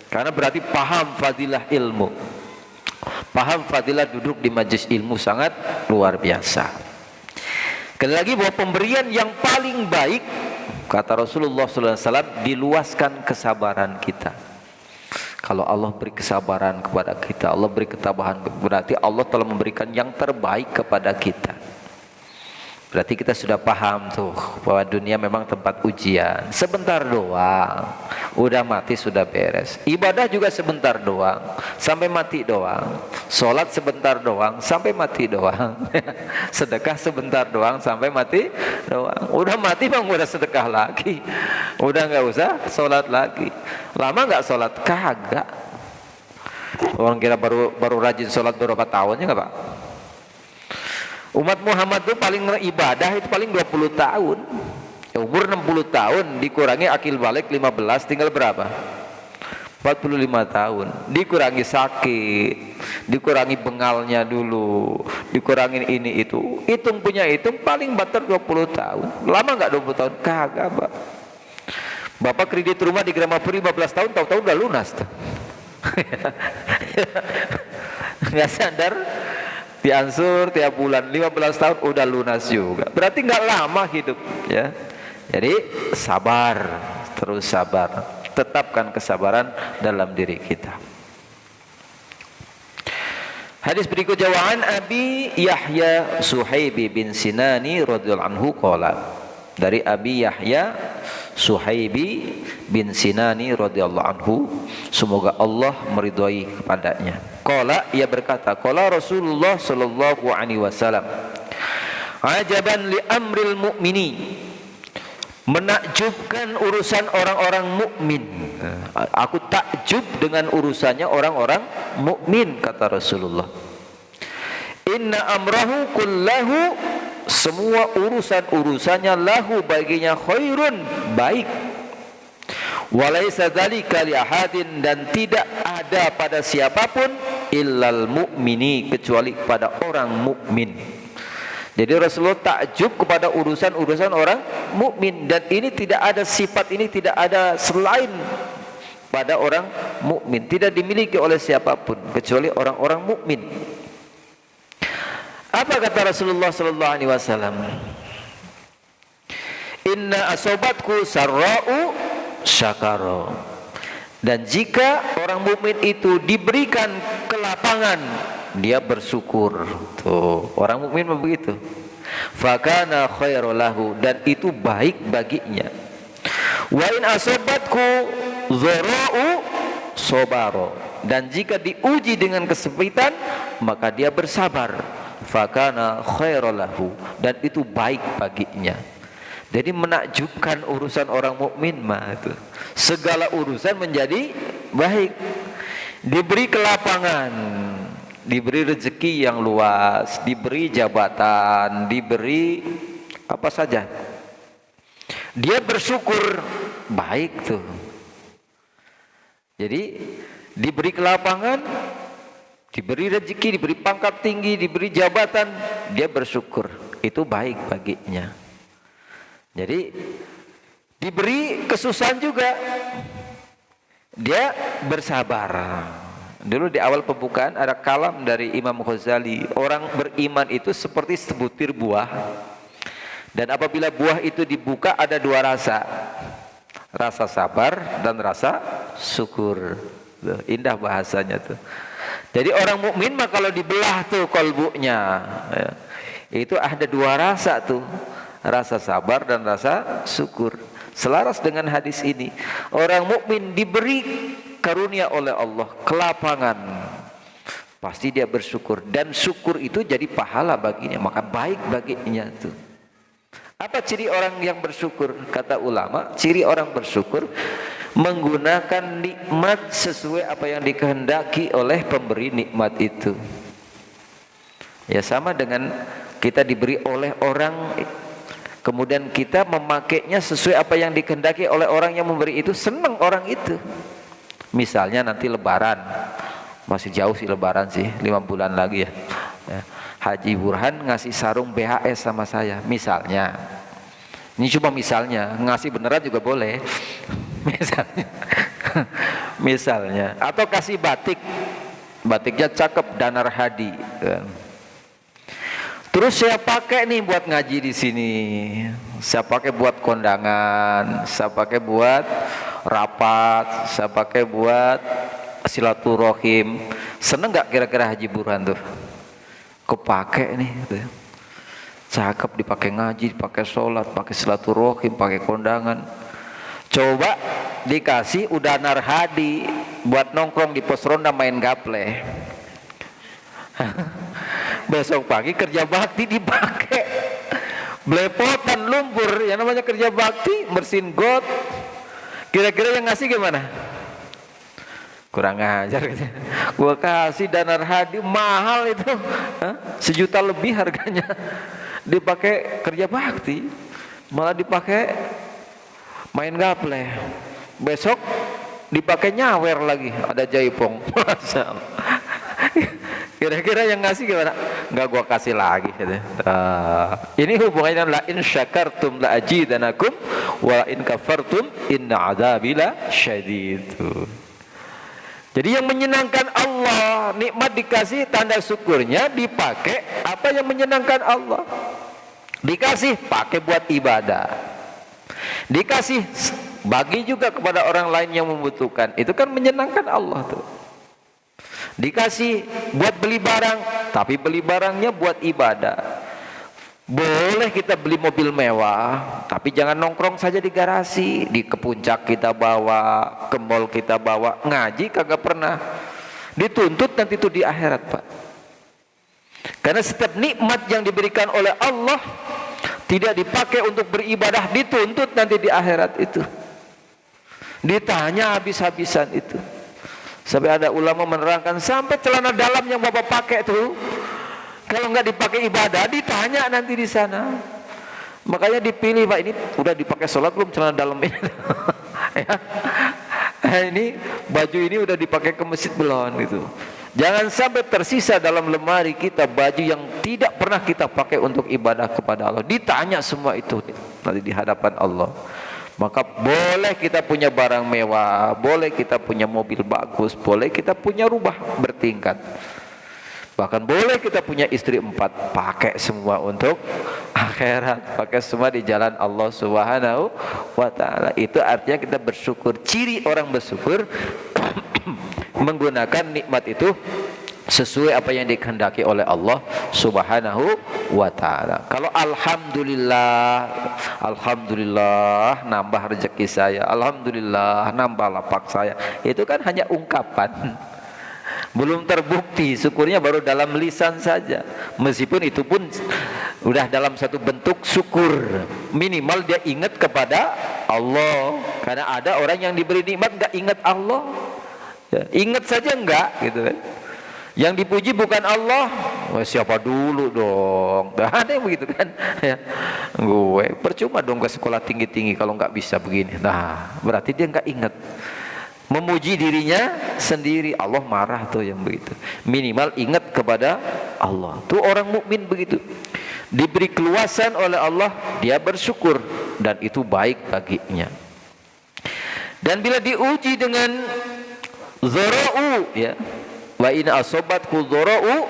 Speaker 1: Karena berarti paham fadilah ilmu, paham fadilah duduk di majelis ilmu, sangat luar biasa. Sekali lagi bahwa pemberian yang paling baik, kata Rasulullah SAW, diluaskan kesabaran kita. Kalau Allah beri kesabaran kepada kita, Allah beri ketabahan, berarti Allah telah memberikan yang terbaik kepada kita. Berarti kita sudah paham tuh bahwa dunia memang tempat ujian. Sebentar doang, udah mati sudah beres. Ibadah juga sebentar doang, sampai mati doang. Sholat sebentar doang, sampai mati doang. Sedekah sebentar doang, sampai mati doang. Udah mati bang, udah sedekah lagi, udah nggak usah sholat lagi. Lama nggak sholat? Kagak. Orang kira baru rajin sholat beberapa tahunnya nggak, Pak? Umat Muhammad itu paling ibadah itu paling 20 tahun. Umur 60 tahun dikurangi akil balik 15 tinggal berapa? 45 tahun. Dikurangi sakit, dikurangi bengalnya dulu, dikurangi ini itu. Hitung punya hitung paling banter 20 tahun. Lama nggak 20 tahun? Kagak, Pak. Bapak kredit rumah di Gramapuri 15 tahun, tahu-tahu udah lunas tuh. Nggak sadar, diansur tiap bulan 15 tahun udah lunas juga. Berarti nggak lama hidup, ya. Jadi sabar, terus sabar. Tetapkan kesabaran dalam diri kita. Hadis berikut jawaan Abi Yahya Suhaibi bin Sinani radhiyallahu anhu qala. Dari Abi Yahya Suhaibi bin Sinani radhiyallahu anhu, semoga Allah meridhai kepadanya. Qala, ia berkata, qala Rasulullah sallallahu alaihi wasallam, ajaban li amril mu'mini, menakjubkan urusan orang-orang mukmin. Aku takjub dengan urusannya orang-orang mukmin, kata Rasulullah. Inna amrahu kullahu, semua urusan-urusannya lahu, baginya khairun, baik. Walaysa dzalika li ahadin, dan tidak ada pada siapapun illal mu'mini, kecuali pada orang mukmin. Jadi Rasulullah takjub kepada urusan-urusan orang mukmin, dan ini tidak ada, sifat ini tidak ada selain pada orang mukmin, tidak dimiliki oleh siapapun kecuali orang-orang mukmin. Apa kata Rasulullah sallallahu alaihi wasallam? Inna asobatku sarra'u syakara, dan jika orang mukmin itu diberikan kelapangan, dia bersyukur. Tuh, orang mukmin begitu. Fakana khairul lahu, dan itu baik baginya. Wa in asabatku dhara'u sabara, dan jika diuji dengan kesempitan, maka dia bersabar. Fakana khairul lahu, dan itu baik baginya. Jadi menakjubkan urusan orang mukmin mah itu. Segala urusan menjadi baik. Diberi kelapangan, diberi rezeki yang luas, diberi jabatan, diberi apa saja, dia bersyukur, baik tuh. Jadi diberi kelapangan, diberi rezeki, diberi pangkat tinggi, diberi jabatan, dia bersyukur, itu baik baginya. Jadi diberi kesusahan juga, dia bersabar. Dulu di awal pembukaan ada kalam dari Imam Ghazali, orang beriman itu seperti sebutir buah, dan apabila buah itu dibuka ada dua rasa, rasa sabar dan rasa syukur. Tuh, indah bahasanya tuh. Jadi orang mukmin mah kalau dibelah tuh kolbunya, ya, itu ada dua rasa tuh, rasa sabar dan rasa syukur. Selaras dengan hadis ini, orang mukmin diberi karunia oleh Allah kelapangan, pasti dia bersyukur, dan syukur itu jadi pahala baginya, maka baik baginya tuh. Apa ciri orang yang bersyukur? Kata ulama, ciri orang bersyukur menggunakan nikmat sesuai apa yang dikehendaki oleh pemberi nikmat itu. Ya, sama dengan kita diberi oleh orang, kemudian kita memakainya sesuai apa yang dikehendaki oleh orang yang memberi itu, senang orang itu. Misalnya nanti lebaran, masih jauh sih lebaran sih, 5 bulan lagi ya. Haji Burhan ngasih sarung BHS sama saya, misalnya. Ini cuma misalnya, ngasih beneran juga boleh. Misalnya. Misalnya, atau kasih batik. Batiknya cakep, Danar Hadi. Terus saya pakai nih buat ngaji di sini. Saya pakai buat kondangan, saya pakai buat rapat, saya pakai buat silaturahim. Seneng nggak kira-kira Haji Burhan tuh? Kepake nih, gitu ya. Cakep, dipakai ngaji, dipakai sholat, pakai silaturahim, pakai kondangan. Coba dikasih Udanar Hadi buat nongkrong di pos ronda main gaple. Besok pagi kerja bakti dipakai, belepotan lumpur, yang namanya kerja bakti, bersihin got. Kira-kira yang ngasih gimana? Kurang ajar gitu. Gua kasih Danar Hadi mahal itu, 1 juta lebih harganya, dipakai kerja bakti, malah dipakai main gaple, besok dipakai nyawer lagi, ada jaipong. Masa kira-kira yang ngasih gimana? Enggak, gua kasih lagi gitu. Ini hubungannya la in syakartum la ajidanakum wa in kafartum inna adzabi la syadid. Jadi yang menyenangkan Allah, nikmat dikasih, tanda syukurnya dipakai apa yang menyenangkan Allah. Dikasih pakai buat ibadah. Dikasih bagi juga kepada orang lain yang membutuhkan. Itu kan menyenangkan Allah tuh. Dikasih buat beli barang, tapi beli barangnya buat ibadah. Boleh kita beli mobil mewah, tapi jangan nongkrong saja di garasi. Di ke puncak kita bawa, ke mall kita bawa, ngaji kagak pernah. Dituntut nanti itu di akhirat, Pak. Karena setiap nikmat yang diberikan oleh Allah tidak dipakai untuk beribadah, dituntut nanti di akhirat itu. Ditanya habis-habisan itu. Sampai ada ulama menerangkan, sampai celana dalam yang Bapak pakai itu, kalau nggak dipakai ibadah, ditanya nanti di sana. Makanya dipilih, Pak, ini udah dipakai sholat belum celana dalam ini? Ya. Ini baju ini udah dipakai ke masjid belum gitu. Jangan sampai tersisa dalam lemari kita baju yang tidak pernah kita pakai untuk ibadah kepada Allah. Ditanya semua itu nanti di hadapan Allah. Maka boleh kita punya barang mewah, boleh kita punya mobil bagus, boleh kita punya rumah bertingkat, bahkan boleh kita punya istri 4, pakai semua untuk akhirat, pakai semua di jalan Allah Subhanahu wa ta'ala. Itu artinya kita bersyukur. Ciri orang bersyukur menggunakan nikmat itu sesuai apa yang dikehendaki oleh Allah Subhanahu wa ta'ala. Kalau alhamdulillah nambah rezeki saya, alhamdulillah nambah lapak saya, itu kan hanya ungkapan, belum terbukti. Syukurnya baru dalam lisan saja. Meskipun itu pun udah dalam satu bentuk syukur, minimal dia ingat kepada Allah. Karena ada orang yang diberi nikmat nggak ingat Allah, ya, ingat saja enggak gitu kan. Yang dipuji bukan Allah, siapa dulu dong? Gak ada yang begitu kan? Ya. Gue percuma dong ke sekolah tinggi-tinggi kalau nggak bisa begini. Nah, berarti dia nggak ingat. Memuji dirinya sendiri, Allah marah tuh yang begitu. Minimal ingat kepada Allah. Tuh orang mukmin begitu. Diberi keluasan oleh Allah, dia bersyukur dan itu baik baginya. Dan bila diuji dengan zara'u, ya, wa in asobatku dzara'u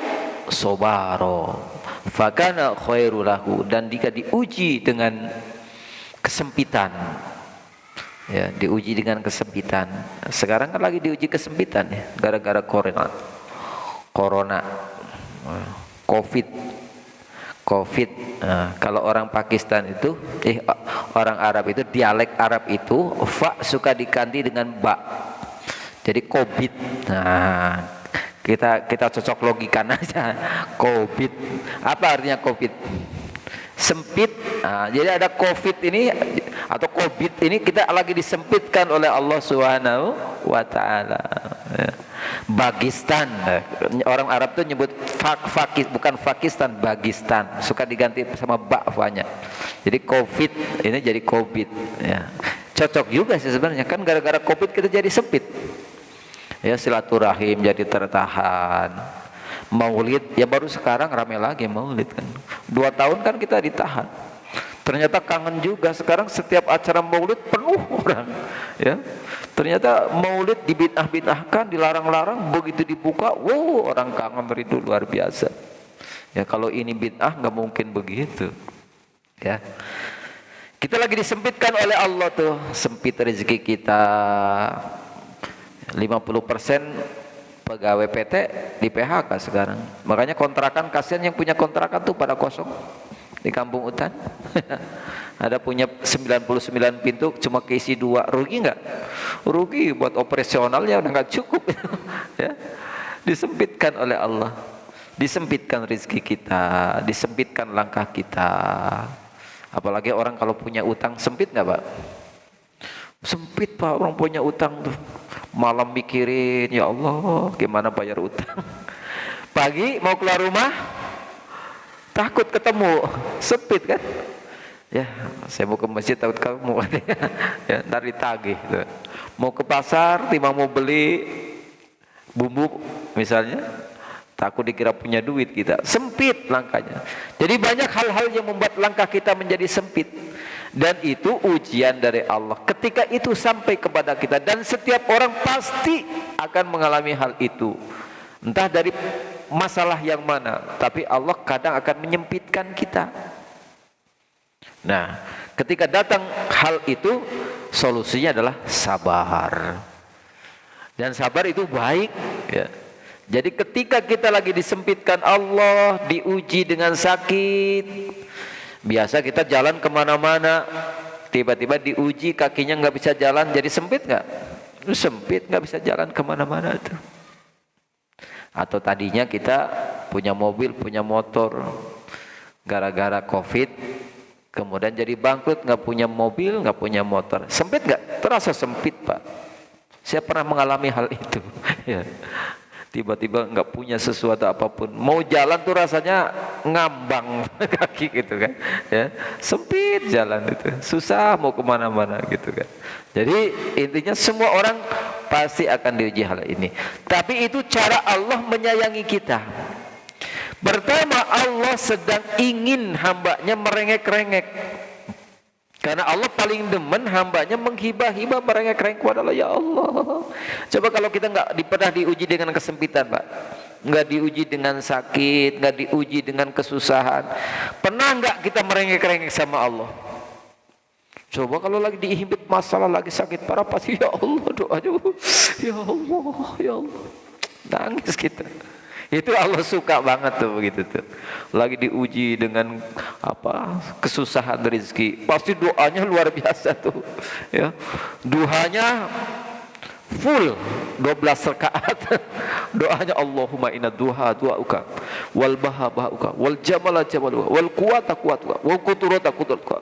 Speaker 1: sobaro fakana khairu lahu, dan jika diuji dengan kesempitan, ya, diuji dengan kesempitan. Sekarang kan lagi diuji kesempitan ya, gara-gara corona, covid. Nah, kalau orang Pakistan itu orang Arab itu, dialek Arab itu fa suka diganti dengan ba, jadi covid. Nah, kita cocok logikan aja. Covid, apa artinya covid? Sempit. Nah, jadi ada covid ini atau covid ini, kita lagi disempitkan oleh Allah Subhanahu wa ta'ala. Bagistan, orang Arab tuh nyebut bukan Pakistan, Bagistan, suka diganti sama ba-nya. Jadi covid ini jadi covid, ya. Cocok juga sih sebenarnya, kan gara-gara covid kita jadi sempit. Ya, silaturahim jadi tertahan. Maulid ya baru sekarang rame lagi maulid kan. 2 tahun kan kita ditahan. Ternyata kangen juga sekarang, setiap acara maulid penuh orang. Ya. Ternyata maulid dibid'ah-bid'ahkan, dilarang-larang, begitu dibuka, wow, orang kangen itu luar biasa. Ya, kalau ini bid'ah nggak mungkin begitu. Ya. Kita lagi disempitkan oleh Allah tuh, sempit rezeki kita. 50% pegawai PT di PHK sekarang. Makanya kontrakan, kasihan yang punya kontrakan tuh pada kosong di Kampung Utan. Ada punya 99 pintu cuma keisi 2, rugi nggak? Rugi, buat operasionalnya udah nggak cukup. Ya. Disempitkan oleh Allah, disempitkan rezeki kita, disempitkan langkah kita. Apalagi orang kalau punya utang, sempit nggak, Pak? Sempit, Pak, orang punya utang tuh. Malam mikirin, ya Allah gimana bayar utang. Pagi mau keluar rumah takut ketemu, sempit kan. Ya, saya mau ke masjid takut kamu ya, ntar ditagih gitu. Mau ke pasar timbang mau beli bumbu misalnya, takut dikira punya duit kita. Sempit langkahnya. Jadi banyak hal-hal yang membuat langkah kita menjadi sempit. Dan itu ujian dari Allah. Ketika itu sampai kepada kita, dan setiap orang pasti akan mengalami hal itu. Entah dari masalah yang mana, tapi Allah kadang akan menyempitkan kita. Nah, ketika datang hal itu, solusinya adalah sabar. Dan sabar itu baik, ya. Jadi ketika kita lagi disempitkan Allah, diuji dengan sakit, biasa kita jalan kemana-mana, tiba-tiba diuji kakinya nggak bisa jalan, jadi sempit nggak? Sempit, nggak bisa jalan kemana-mana tuh. Atau tadinya kita punya mobil, punya motor, gara-gara COVID, kemudian jadi bangkrut, nggak punya mobil, nggak punya motor. Sempit nggak? Terasa sempit, Pak. Saya pernah mengalami hal itu. Ya. Tiba-tiba nggak punya sesuatu apapun, mau jalan tuh rasanya ngambang kaki gitu kan, ya sempit jalan itu, susah mau kemana-mana gitu kan. Jadi intinya semua orang pasti akan diuji hal ini, tapi itu cara Allah menyayangi kita. Pertama, Allah sedang ingin hambanya merengek-rengek. Karena Allah paling demen hambanya menghibah-hibah merengek-rengek kepada Allah. Ya Allah, coba kalau kita nggak pernah diuji dengan kesempitan, Pak, nggak diuji dengan sakit, nggak diuji dengan kesusahan, pernah nggak kita merengek-rengek sama Allah? Coba kalau lagi dihimpit masalah, lagi sakit parah, pasti ya Allah doanya, ya Allah, ya Allah, nangis kita. Itu Allah suka banget tuh begitu tuh. Lagi diuji dengan apa? Kesusahan rezeki. Pasti doanya luar biasa tuh. Ya. Duhanya full 12 rakaat. Doanya Allahumma inna du'auka wal baha-bahauka wal jamala jamaluka wal quwata quwatuka wal quturata quturuka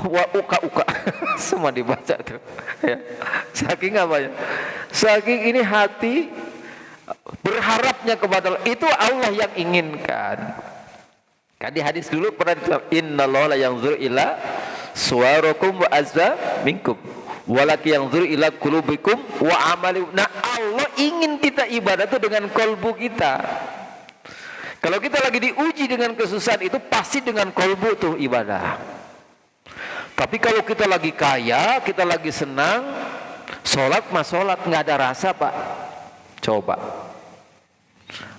Speaker 1: wa uka. Semua dibaca tuh. Ya. Saking apa ya? Saking ini hati berharapnya kepada Allah, itu Allah yang inginkan. Kan di hadis dulu pernah ditulis, innallaha la yanzuru ila suwarakum wa azza minkum walaki yanzuru ila qulubikum wa amalikum. Nah, Allah ingin kita ibadah itu dengan kolbu kita. Kalau kita lagi diuji dengan kesusahan, itu pasti dengan kolbu tuh ibadah. Tapi kalau kita lagi kaya, kita lagi senang, sholat mah sholat, nggak ada rasa, Pak. Coba,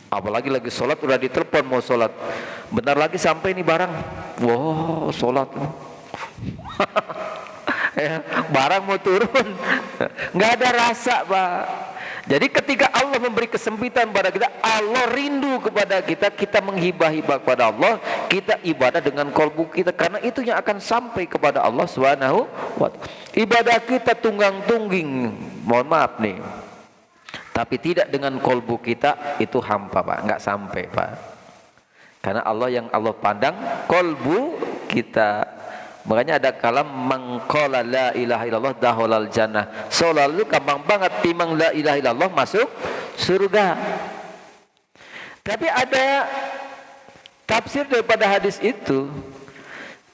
Speaker 1: apalagi lagi sholat, udah ditelepon mau sholat, bentar lagi sampai nih barang, wow sholat, ya, barang mau turun, nggak ada rasa, Pak. Jadi ketika Allah memberi kesempitan pada kita, Allah rindu kepada kita, kita menghibah-hibah kepada Allah, kita ibadah dengan kolbu kita, karena itu yang akan sampai kepada Allah Subhanahu wa ta'ala. Ibadah kita tunggang-tungging, mohon maaf nih, tapi tidak dengan kolbu kita, itu hampa, Pak, nggak sampai, Pak. Karena Allah yang Allah pandang kolbu kita. Makanya ada kalam mangqala la ilaha illallah dakhulal jannah. Sholat itu gampang banget, timang la ilaha illallah masuk surga. Tapi ada tafsir daripada hadis itu,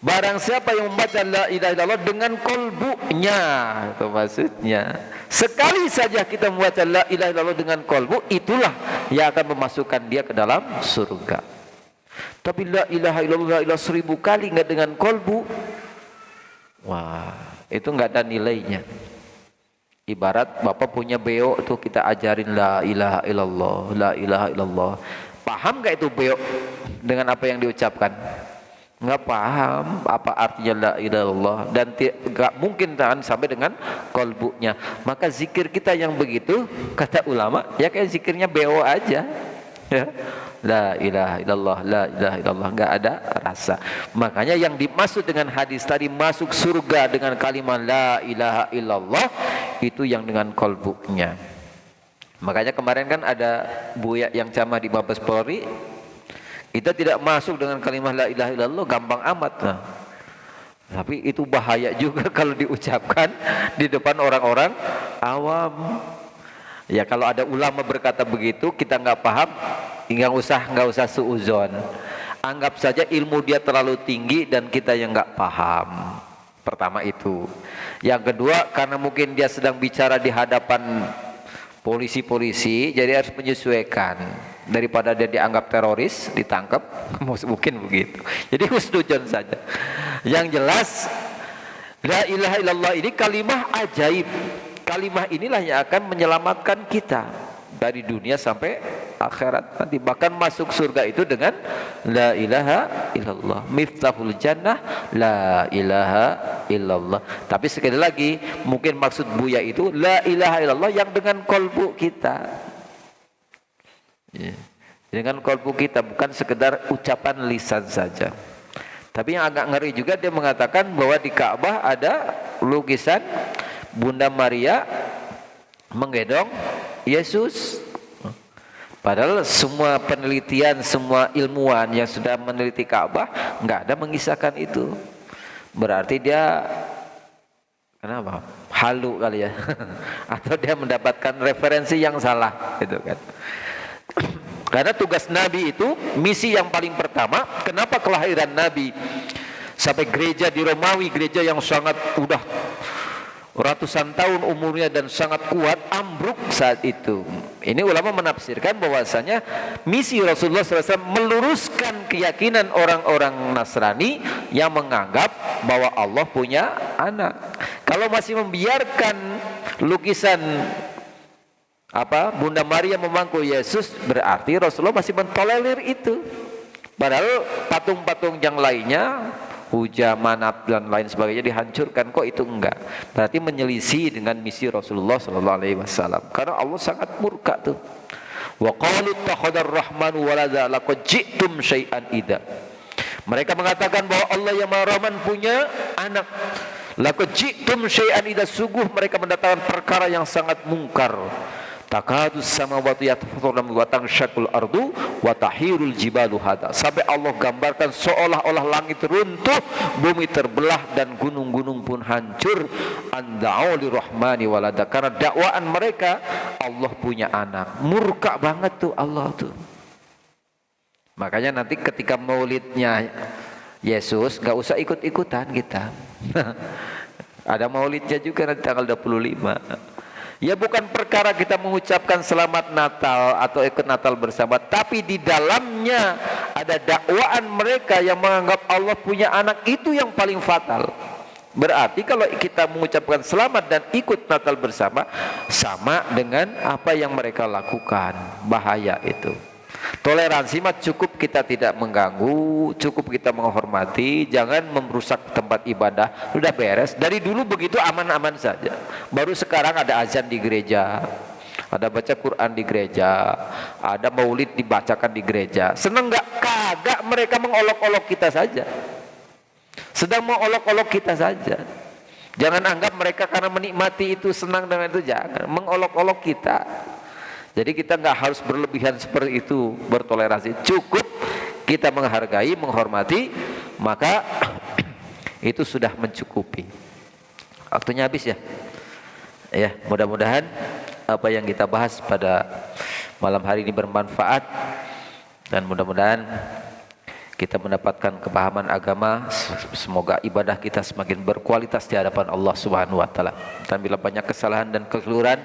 Speaker 1: barang siapa yang membaca la ilaha illallah dengan kolbunya, itu maksudnya sekali saja kita membaca la ilaha illallah dengan kolbu, itulah yang akan memasukkan dia ke dalam surga. Tapi la ilaha illallah 1000 kali nggak dengan kolbu, wah itu nggak ada nilainya. Ibarat bapak punya beo tuh, kita ajarin la ilaha illallah, la ilaha illallah, paham nggak itu beo dengan apa yang diucapkan? Nggak paham apa artinya la ilaha illallah, dan nggak mungkin tahan sampai dengan kolbunya. Maka zikir kita yang begitu, kata ulama, ya kayak zikirnya beo aja, ya. La ilaha illallah, la ilaha illallah, nggak ada rasa. Makanya yang dimaksud dengan hadis tadi, masuk surga dengan kalimat la ilaha illallah, itu yang dengan kolbunya. Makanya kemarin kan ada buya yang ceramah di Mabes Polri, kita tidak masuk dengan kalimat la ilaha illallah, gampang amat. Nah, tapi itu bahaya juga kalau diucapkan di depan orang-orang awam. Ya kalau ada ulama berkata begitu, kita nggak paham, nggak usah suuzon. Anggap saja ilmu dia terlalu tinggi dan kita yang nggak paham. Pertama itu. Yang kedua, karena mungkin dia sedang bicara di hadapan polisi-polisi, jadi harus menyesuaikan. Daripada dia dianggap teroris, ditangkap, mungkin begitu. Jadi husnudzon saja. Yang jelas, la ilaha illallah ini kalimah ajaib. Kalimah inilah yang akan menyelamatkan kita dari dunia sampai akhirat nanti. Bahkan masuk surga itu dengan la ilaha illallah. Miftahul jannah la ilaha illallah. Tapi sekali lagi, mungkin maksud Buya itu la ilaha illallah yang dengan kolbu kita. Dengan kolbu kita, bukan sekedar ucapan lisan saja. Tapi yang agak ngeri juga, dia mengatakan bahwa di Ka'bah ada lukisan Bunda Maria menggendong Yesus. Padahal semua penelitian, semua ilmuwan yang sudah meneliti Ka'bah nggak ada mengisahkan itu. Berarti dia kenapa? Halu kali ya. Atau dia mendapatkan referensi yang salah, gitu kan. Karena tugas Nabi itu, misi yang paling pertama, kenapa kelahiran Nabi sampai gereja di Romawi, gereja yang sangat udah ratusan tahun umurnya dan sangat kuat, ambruk saat itu. Ini ulama menafsirkan bahwasanya misi Rasulullah SAW meluruskan keyakinan orang-orang Nasrani yang menganggap bahwa Allah punya anak. Kalau masih membiarkan lukisan Bunda Maria memangku Yesus, berarti Rasulullah masih mentolerir itu. Padahal patung-patung yang lainnya, Huja, Manat dan lain sebagainya dihancurkan, kok itu enggak? Berarti menyelisih dengan misi Rasulullah SAW. Karena Allah sangat murka tuh. Wa qalu takhadar rahmanu walada laqad ji'tum syai'an ida. Mereka mengatakan bahwa Allah yang Maha Rahman punya anak. Laqad ji'tum syai'an ida, sungguh mereka mendatangkan perkara yang sangat mungkar. Takadus samawati yatafattarna wa tanshaqqul ardu wa tahirul jibalu hada. Sampai Allah gambarkan seolah-olah langit runtuh, bumi terbelah dan gunung-gunung pun hancur. Anda'u lirrahmani walada, karena dakwaan mereka Allah punya anak. Murka banget tuh Allah tuh. Makanya nanti ketika maulidnya Yesus nggak usah ikut-ikutan kita. Ada maulidnya juga nanti tanggal 25. Ya bukan perkara kita mengucapkan selamat Natal atau ikut Natal bersama, tapi di dalamnya ada dakwaan mereka yang menganggap Allah punya anak, itu yang paling fatal. Berarti kalau kita mengucapkan selamat dan ikut Natal bersama, sama dengan apa yang mereka lakukan. Bahaya itu. Toleransi mah cukup kita tidak mengganggu, cukup kita menghormati, jangan merusak tempat ibadah, udah beres. Dari dulu begitu aman-aman saja. Baru sekarang ada azan di gereja, ada baca Quran di gereja, ada maulid dibacakan di gereja. Seneng nggak? Kagak, mereka mengolok-olok kita saja. Sedang mengolok-olok kita saja. Jangan anggap mereka karena menikmati itu senang dengan itu, jangan. Mengolok-olok kita. Jadi kita nggak harus berlebihan seperti itu, bertoleransi. Cukup kita menghargai, menghormati, maka itu sudah mencukupi. Waktunya habis ya. Ya, mudah-mudahan apa yang kita bahas pada malam hari ini bermanfaat, dan mudah-mudahan kita mendapatkan kepahaman agama. Semoga ibadah kita semakin berkualitas di hadapan Allah Subhanahu wa taala. Dan bila banyak kesalahan dan kekeliruan,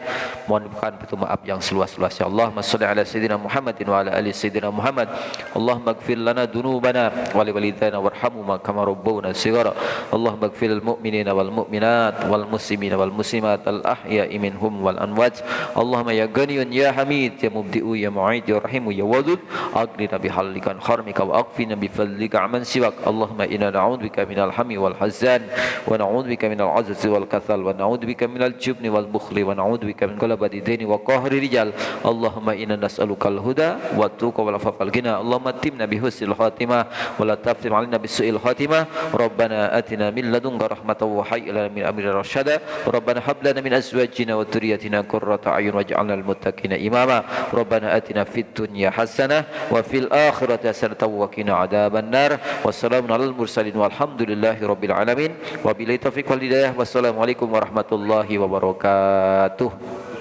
Speaker 1: mohon pintu maaf yang seluas-luasnya. Allahumma shalli ala sayyidina Muhammadin wa ala ali sayyidina Muhammad. Allahumma ighfir lana dzunubana wa li walidayna warhamhuma kama rabbawna shighara. Allahumma ighfir lil mu'minina wal mu'minat wal muslimina wal muslimat al ahya'i minhum wal amwat. Allahumma ya ghaniyun ya hamid ya mubdi'u ya mu'id ya rahimu ya wadud, aghnina bihallikan kharmika wa aqfina bifadlika aman siwak. Allahumma inna na'udzubika minal hammi wal hazan wa na'udzubika minal ajzi wal kathal wa na'udzubika minal jubni wal bukhli wa na'udzubika min ghalabati daini wa qahri rijal. Allahumma inna nas'aluka al-huda wa tuqa wal afafal ghina. Allahumma timna bi husnil khatimah wa la taftim 'alaina bis su'il khatimah. Rabbana atina min ladunka rahmatan wa hayyi lana min amrina rasyada. Rabbana hab lana min azwajina wa dhurriyyatina qurrata a'yun waj'alna lil muttaqina imama. Rabbana atina fid dunya hasanah wa fil akhirati hasanatan wa qina adzaban nar. Wassalamu alal mursalin walhamdulillahi rabbil alamin. Wabillahi taufiq wal hidayah. Wassalamualaikum warahmatullahi wabarakatuh.